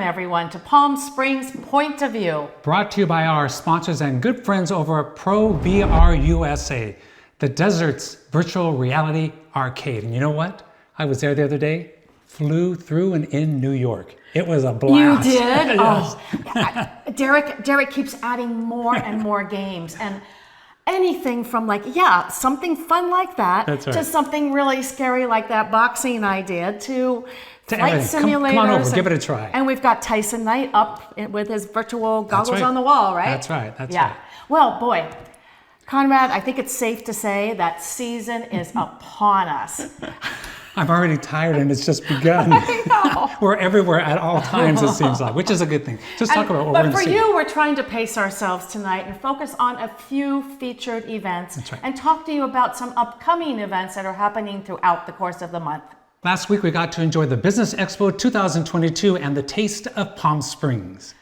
everyone, to Palm Springs Point of View. Brought to you by our sponsors and good friends over at Pro VR USA, the desert's virtual reality arcade. And you know what? I was there the other day, flew through and in New York. It was a blast. You did? Yes. Oh, Derek keeps adding more and more games. And anything from something fun like that to something really scary like that boxing I did to flight simulators. Come on over, give it a try. And we've got Tyson Knight up with his virtual goggles on the wall, right? That's right. Right. Well, boy, Conrad, I think it's safe to say that season is upon us. I'm already tired and it's just begun. I know. We're everywhere at all times, it seems like, which is a good thing. Just talk about what we're going to see. But for you, we're trying to pace ourselves tonight and focus on a few featured events. That's right. And talk to you about some upcoming events that are happening throughout the course of the month. Last week, we got to enjoy the Business Expo 2022 and the Taste of Palm Springs,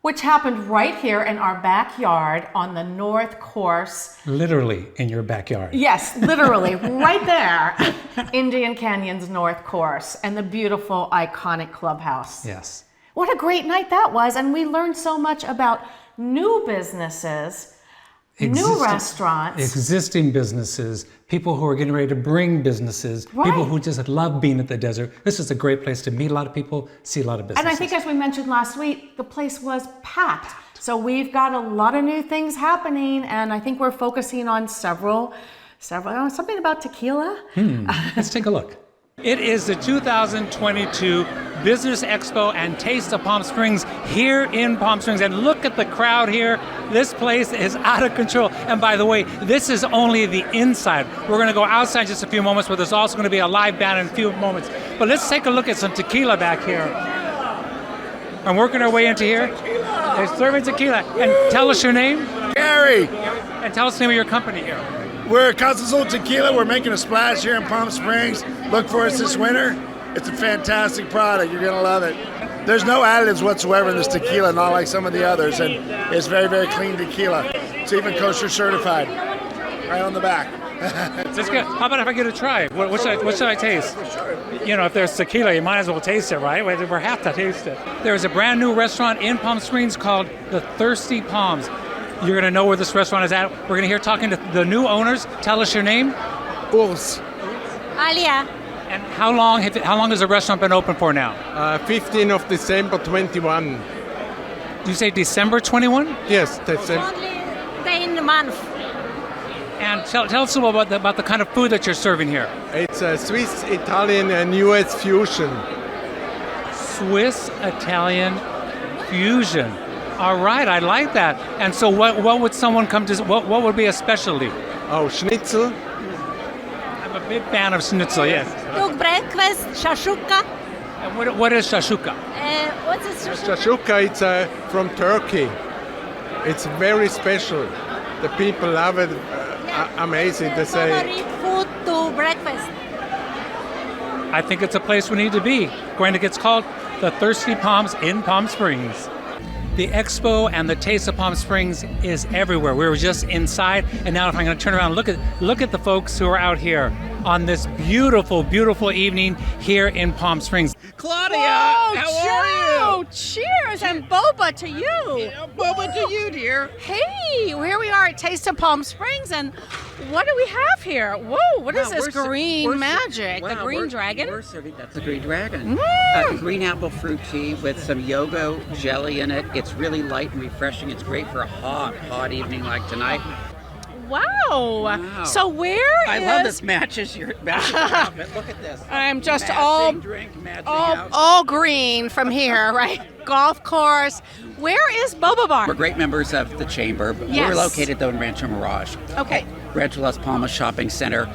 which happened right here in our backyard on the North Course. Literally in your backyard. Yes, literally, right there, Indian Canyon's North Course and the beautiful, iconic clubhouse. Yes. What a great night that was, and we learned so much about new businesses, new restaurants. Existing businesses, people who are getting ready to bring businesses, people who just love being at the desert. This is a great place to meet a lot of people, see a lot of businesses. And I think as we mentioned last week, the place was packed. So we've got a lot of new things happening, and I think we're focusing on several something about tequila. Let's take a look. It is the 2022 Business Expo and Taste of Palm Springs here in Palm Springs. And look at the crowd here. This place is out of control. And by the way, this is only the inside. We're going to go outside in just a few moments, where there's also going to be a live band in a few moments. But let's take a look at some tequila back here. I'm working our way into here. They're serving tequila. And tell us your name. Gary. And tell us the name of your company here. We're Casa Azul Tequila. We're making a splash here in Palm Springs. Look for us this winter. It's a fantastic product. You're going to love it. There's no additives whatsoever in this tequila, not like some of the others, and it's very, very clean tequila. It's even kosher certified. Right on the back. That's good. How about if I get a try? What should I taste? You know, if there's tequila, you might as well taste it, right? We have to taste it. There's a brand new restaurant in Palm Springs called the Thirsty Palms. You're going to know where this restaurant is at. We're going to hear talking to the new owners. Tell us your name. Urs. Alia. And how long has the restaurant been open for now? 15 of December 21. You say December 21? Yes, December. Only day in the month. And tell us a little about the kind of food that you're serving here. It's a Swiss, Italian, and U.S. fusion. Swiss Italian fusion. All right, I like that. And so what would someone come to, what would be a specialty? Oh, schnitzel. I'm a big fan of schnitzel, yes. Cook breakfast, shashuka. And what is shashuka? What's this? Shashuka, it's from Turkey. It's very special. The people love it. Amazing to say. Favorite food to breakfast. I think it's a place we need to be. It's called the Thirsty Palms in Palm Springs. The Expo and the Taste of Palm Springs is everywhere. We were just inside, and now if I'm going to turn around and look at the folks who are out here on this beautiful, beautiful evening here in Palm Springs. Claudia, Whoa, how are you? Cheers and boba to you. Yeah, boba to you, dear. Hey, here we are at Taste of Palm Springs, and what do we have here? Whoa, what is this green magic? The green dragon? That's the green dragon. Green apple fruit tea with some yogo jelly in it. It's really light and refreshing. It's great for a hot evening like tonight. Wow. So I love this matches your outfit. Look at this. I'm just matching all green from here, right? Golf course. Where is Boba Bar? We're great members of the Chamber. Yes. We're located, though, in Rancho Mirage. Okay. Rancho Las Palmas Shopping Center,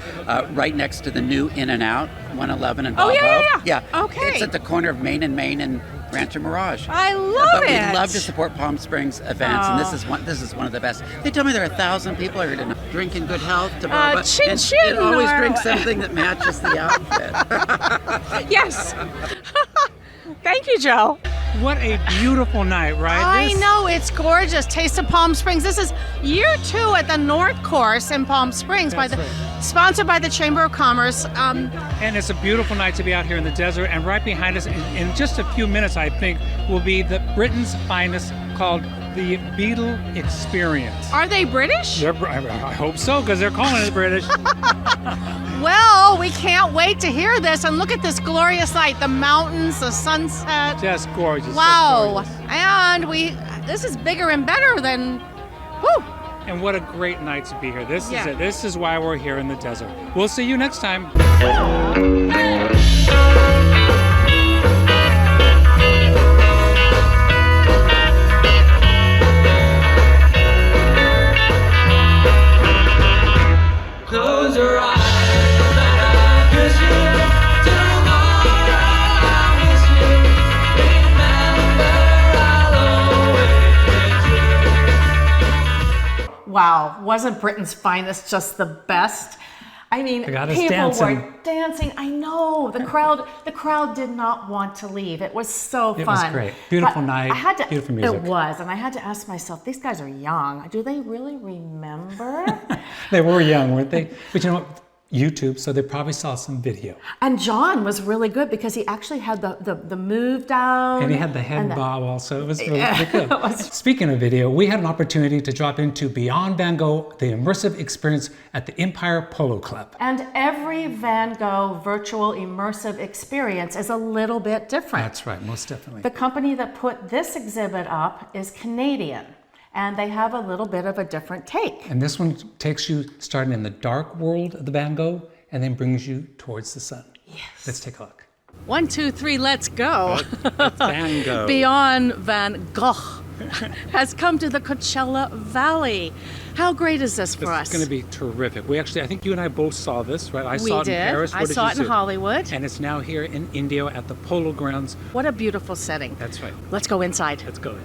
right next to the new In-N-Out, 111 and Oh, Bob yeah. Yeah. Okay. It's at the corner of Main and Rancho Mirage. I love it. But we love to support Palm Springs events, and this is one of the best. They tell me there are 1,000 people here tonight drinking good health. Chin and chin. it always drink something that matches the outfit. Yes. Thank you, Joe. What a beautiful night, right? I know, it's gorgeous. Taste of Palm Springs. This is year 2 at the North Course in Palm Springs, sponsored by the Chamber of Commerce. And it's a beautiful night to be out here in the desert. And right behind us, in just a few minutes, I think, will be the Britain's finest, called the Beetle Experience. Are they British? I hope so, because they're calling it British. Well, we can't wait to hear this. And look at this glorious light, the mountains, the sunset. Just gorgeous. Wow. Just gorgeous. And this is bigger and better than, whew. And what a great night to be here. This is it. This is why we're here in the desert. We'll see you next time. Close your eyes and I'll kiss you. Tomorrow I'll miss you. Remember, I'll always be true. Wow, wasn't Britain's finest just the best? I mean, people were dancing. I know the crowd did not want to leave. It was so fun. It was great. Beautiful night. Beautiful music. It was, and I had to ask myself, these guys are young. Do they really remember? They were young, weren't they? But you know what? YouTube, so they probably saw some video. And John was really good because he actually had the move down. And he had the head bob also. It was really good. Speaking of video, we had an opportunity to drop into Beyond Van Gogh, the immersive experience at the Empire Polo Club. And every Van Gogh virtual immersive experience is a little bit different. That's right, most definitely. The company that put this exhibit up is Canadian. And they have a little bit of a different take. And this one takes you starting in the dark world of the Van Gogh and then brings you towards the sun. Yes. Let's take a look. 1, 2, 3, let's go. Van Gogh. Beyond Van Gogh has come to the Coachella Valley. How great is this for us? It's going to be terrific. I think you and I both saw this, right? I saw it in Paris. I saw it in Hollywood. And it's now here in India at the Polo Grounds. What a beautiful setting. That's right. Let's go inside. Let's go.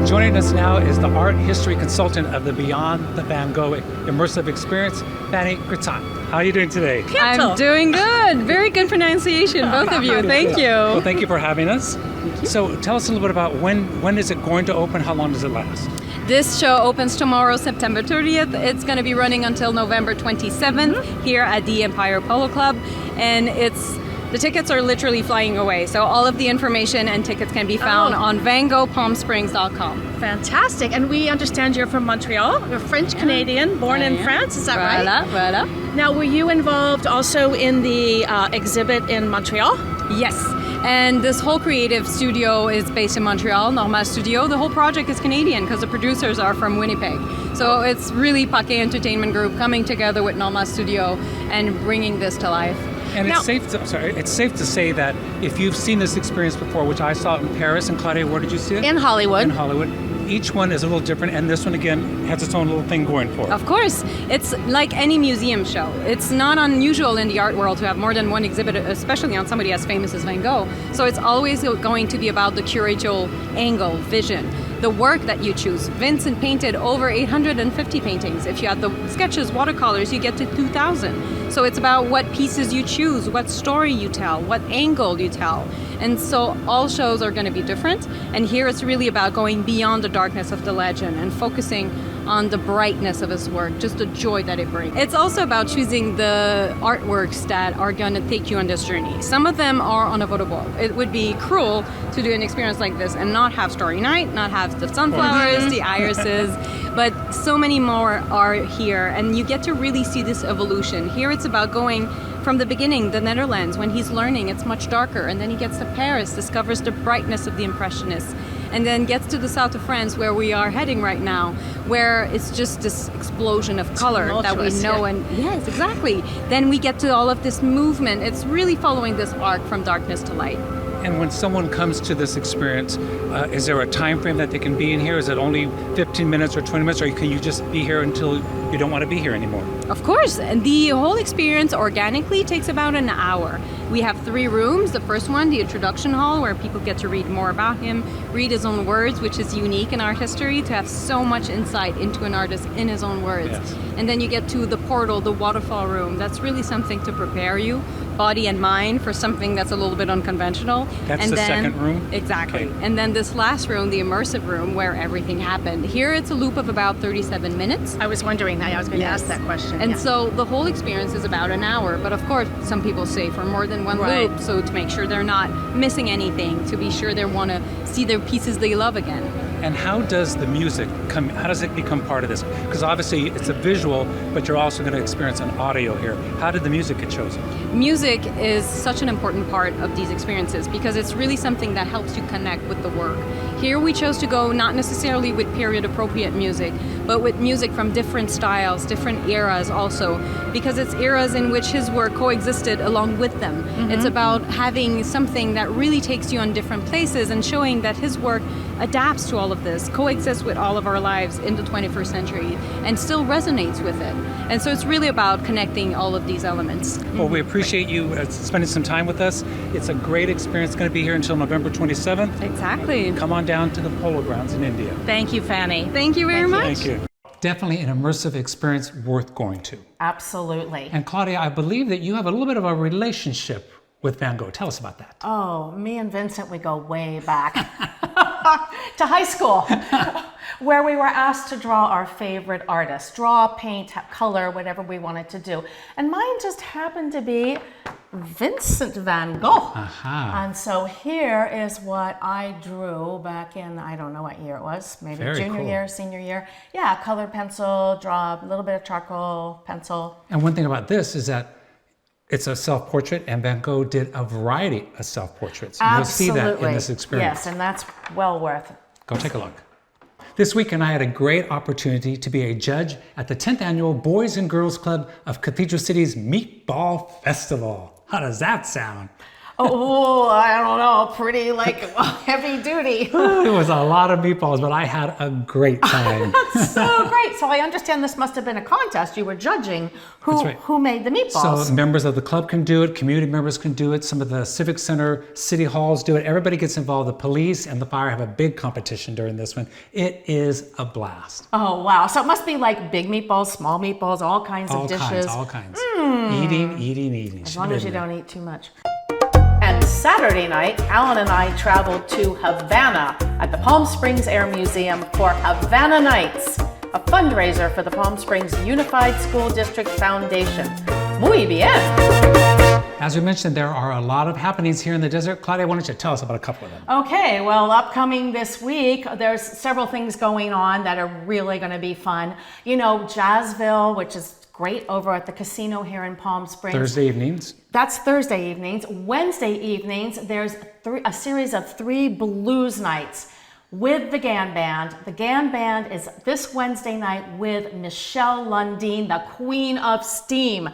Joining us now is the art history consultant of the Beyond the Van Gogh Immersive Experience, Fanny Kritzan. How are you doing today? I'm doing good. Very good pronunciation, both of you. Thank you. Well, thank you for having us. So tell us a little bit about when is it going to open? How long does it last? This show opens tomorrow, September 30th. It's going to be running until November 27th here at the Empire Polo Club. And the tickets are literally flying away. So all of the information and tickets can be found on vangoghpalmsprings.com. Fantastic. And we understand you're from Montreal. You're French-Canadian, born in France. Is that right? Voilà. Now, were you involved also in the exhibit in Montreal? Yes. And this whole creative studio is based in Montreal, Norma Studio. The whole project is Canadian because the producers are from Winnipeg. So it's really Paquet Entertainment Group coming together with Norma Studio and bringing this to life. And it's safe to say that if you've seen this experience before, which I saw in Paris, and Claudia, where did you see it? In Hollywood. In Hollywood. Each one is a little different, and this one, again, has its own little thing going for it. Of course. It's like any museum show. It's not unusual in the art world to have more than one exhibit, especially on somebody as famous as Van Gogh. So it's always going to be about the curatorial angle, vision, the work that you choose. Vincent painted over 850 paintings. If you add the sketches, watercolors, you get to 2,000. So it's about what pieces you choose, what story you tell, what angle you tell. And so all shows are going to be different. And here it's really about going beyond the darkness of the legend and focusing on the brightness of his work, just the joy that it brings. It's also about choosing the artworks that are going to take you on this journey. Some of them are unavoidable. It would be cruel to do an experience like this and not have Starry Night, not have the sunflowers, the irises, but so many more are here, and you get to really see this evolution. Here it's about going from the beginning, the Netherlands, when he's learning, it's much darker, and then he gets to Paris, discovers the brightness of the Impressionists, and then gets to the south of France, where we are heading right now, where it's just this explosion of color that we know. And yes, exactly. Then we get to all of this movement. It's really following this arc from darkness to light. And when someone comes to this experience, is there a time frame that they can be in here? Is it only 15 minutes or 20 minutes, or can you just be here until you don't want to be here anymore? Of course, and the whole experience organically takes about an hour. We have 3 rooms. The first one, the introduction hall, where people get to read more about him, read his own words, which is unique in art history, to have so much insight into an artist in his own words. Yes. And then you get to the portal, the waterfall room. That's really something to prepare you, body and mind, for something that's a little bit unconventional. That's and the then, second room? Exactly. Okay. And then this last room, the immersive room, where everything happened. Here it's a loop of about 37 minutes. I was wondering that. I was going to ask that question. And so the whole experience is about an hour, but of course some people stay for more than one Right. loop, so to make sure they're not missing anything, to be sure they want to see their pieces they love again. And how does the music come, how does it become part of this? Because obviously it's a visual, but you're also going to experience an audio here. How did the music get chosen? Music is such an important part of these experiences because it's really something that helps you connect with the work. Here we chose to go not necessarily with period appropriate music, but with music from different styles, different eras also, because it's eras in which his work coexisted along with them. Mm-hmm. It's about having something that really takes you on different places and showing that his work adapts to all of this, coexists with all of our lives in the 21st century, and still resonates with it. And so it's really about connecting all of these elements. Well, we appreciate you spending some time with us. It's a great experience. It's going to be here until November 27th. Exactly. Come on down to the Polo Grounds in India. Thank you, Fanny. Thank you very much. Thank you. Definitely an immersive experience worth going to. Absolutely. And Claudia, I believe that you have a little bit of a relationship with Van Gogh. Tell us about that. Oh, me and Vincent, we go way back to high school, where we were asked to draw our favorite artists, draw, paint, color, whatever we wanted to do. And mine just happened to be Vincent van Gogh. Aha. And so here is what I drew back in, I don't know what year it was, maybe Very junior cool. year, senior year. Yeah, colored pencil, draw a little bit of charcoal, pencil. And one thing about this is that it's a self-portrait, and Van Gogh did a variety of self-portraits. And you'll see that in this experience. Yes, and that's well worth it. Go take a look. This weekend, I had a great opportunity to be a judge at the 10th Annual Boys and Girls Club of Cathedral City's Meatball Festival. How does that sound? Oh, I don't know, pretty heavy duty. It was a lot of meatballs, but I had a great time. That's so great. So I understand this must have been a contest. You were judging who made the meatballs. So members of the club can do it, community members can do it, some of the civic center, city halls do it. Everybody gets involved. The police and the fire have a big competition during this one. It is a blast. Oh, wow. So it must be like big meatballs, small meatballs, all kinds of dishes. All kinds. Eating. As long as you don't eat too much. And Saturday night, Alan and I traveled to Havana at the Palm Springs Air Museum for Havana Nights, a fundraiser for the Palm Springs Unified School District Foundation. Muy bien! As we mentioned, there are a lot of happenings here in the desert. Claudia, why don't you tell us about a couple of them? Okay, well, upcoming this week, there's several things going on that are really going to be fun. You know, Jazzville, which is great over at the casino here in Palm Springs. Thursday evenings. That's Thursday evenings. Wednesday evenings, there's a series of 3 blues nights with the Gogh Band. The Gogh Band is this Wednesday night with Michelle Lundeen, the Queen of Steam.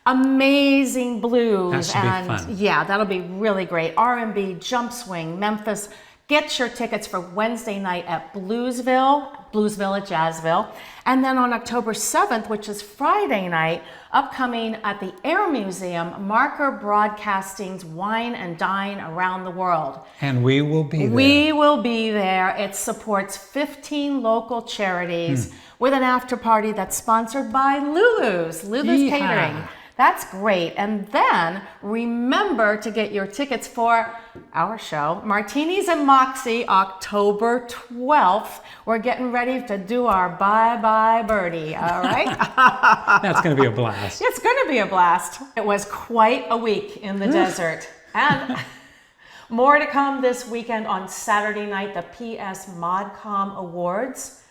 Amazing blues. That should be fun. Yeah, that'll be really great. R&B, jump swing, Memphis. Get your tickets for Wednesday night at Bluesville at Jazzville. And then on October 7th, which is Friday night, upcoming at the Air Museum, Marker Broadcasting's Wine and Dine Around the World. And we will be there. We will be there. It supports 15 local charities with an after party that's sponsored by Lulu's Yeehaw. Catering. That's great. And then remember to get your tickets for our show, Martinis and Moxie, October 12th. We're getting ready to do our Bye-Bye Birdie, all right? That's going to be a blast. It's going to be a blast. It was quite a week in the desert. And more to come this weekend on Saturday night, the PS Modcom Awards.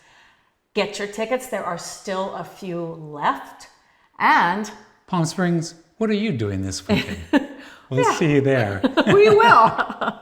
Get your tickets. There are still a few left. And Palm Springs, what are you doing this weekend? We'll see you there. we will.